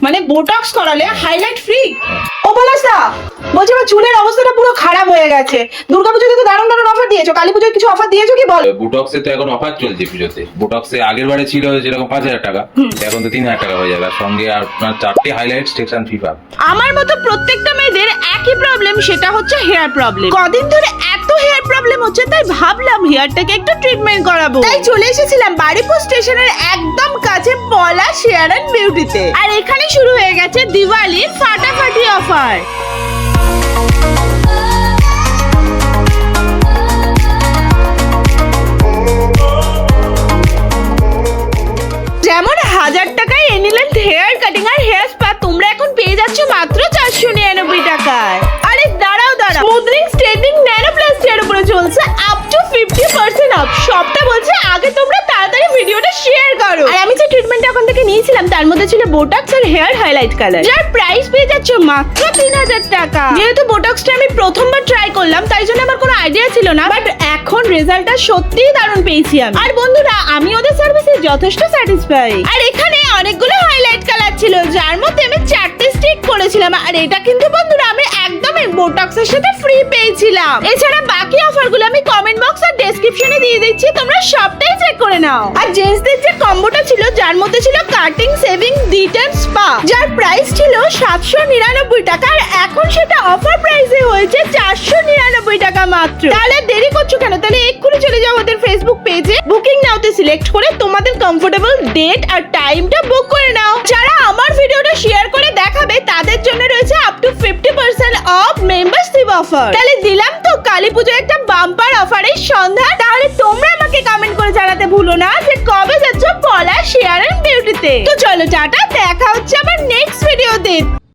মানে বোটক্স করালে highlight free? ও পলাশদা, বলছি আমার চুলের অবস্থাটা পুরো খারাপ হয়ে গেছে। দুর্গাপুজোতে তো দারুণ দারুণ অফার দিয়েছো, কালী পুজোয় কিছু অফার দিয়েছো কি বল? বুটক্সে তো এখন অফার চলছে পুজোতে। বুটক্সে আগের বারে ছিল যেরকম 5,000 টাকা, এখন তো 3,000 টাকা হয়ে যাবে, আর সঙ্গে আপনার 4টে হাইলাইট সেকশন ফ্রি পাবে। আমার মতো প্রত্যেকটা মেয়েদের একই প্রবলেম, সেটা হচ্ছে হেয়ার প্রবলেম। কদিন ধরে এত হেয়ার প্রবলেম হচ্ছে, তাই ভাবলাম হেয়ারটাকে একটু ট্রিটমেন্ট করাবো। তাই চলে এসেছিলাম বারুইপুর স্টেশনের একদম কাছে পলাশ হেয়ার এন্ড বিউটিতে। আর এখানে শুরু হয়ে গেছে দিওয়ালির ফাটাফাটি অফার। যেমন 1000 টাকায় এনিলেন্থ হেয়ার কাটিং আর হেয়ার স্পা তোমরা এখন পেয়ে যাচ্ছ মাত্র 499 টাকায়। আরে দাঁড়াও স্মুথনিং স্ট্রেটনিং ন্যানো প্লাস্টিকের উপরে চলছে আপ টু 50% অফ। সবটা বলছে আগে তোমরা তাড়াতাড়ি ভিডিওটা শেয়ার করো। আর আমি যে ট্রিটমেন্ট এখন থেকে নিয়েছিলাম তার মধ্যে ছিল বোটক্স আর হেয়ার হাইলাইট কালার, যার প্রাইস পেয়ে যাচ্ছ মাত্র 3000 টাকা। যেহেতু বোটক্সটা আমি প্রথমবার ট্রাই করলাম তাই জন্য আমার কোনো আইডিয়া ছিল না, বাট এখন রেজাল্টটা সত্যিই দারুণ পেয়েছি আমি। আর বন্ধুরা, আমি ওদের সার্ভিসে যথেষ্ট স্যাটিসফাই। আর এখানে অনেকগুলো হাইলাইট কালার ছিল, যার মধ্যে আমি 4টে স্টিক করেছিলাম। আর এটা কিন্তু বন্ধুরা আমি একদম বোটক্সের সাথে ফ্রি পেয়েছিলাম। এছাড়া বাকি অফারগুলো আমি কমেন্ট বক্স আর ডেসক্রিপশনে দিয়ে দিচ্ছি, তোমরা সবটাই চেক করে নাও। আর জেন্টসদের যে কম্বোটা ছিল, যার মধ্যে ছিল কাটিং, সেভিং, ডিটেন, স্পা, যার প্রাইস ছিল 799 টাকা, আর এখন সেটা অফার প্রাইসে হয়েছে 499 টাকা মাত্র। তাহলে দেরি করছো কেন? তাহলে এক্ষুনি চলে যাও ওদের ফেসবুক পেজে, বুকিং নাওতে সিলেক্ট করে তোমাদের কমফোর্টেবল ডেট আর টাইমটা বুক করে নাও। যারা আমার ভিডিওটা শেয়ার করে দেখাবে তাদের জন্য রয়েছে up to 50% of membership offer. তাহলে দিলাম তো কালী পুজোর একটা বাম্পার অফারের সন্ধান। তাহলে তোমরা আমাকে কমেন্ট করে জানাতে ভুলো না যে কবে যাচ্ছ পলাশ হেয়ার এন্ড বিউটিতে। তো চলো টাটা, দেখা হচ্ছে আমার নেক্সট ভিডিওতে।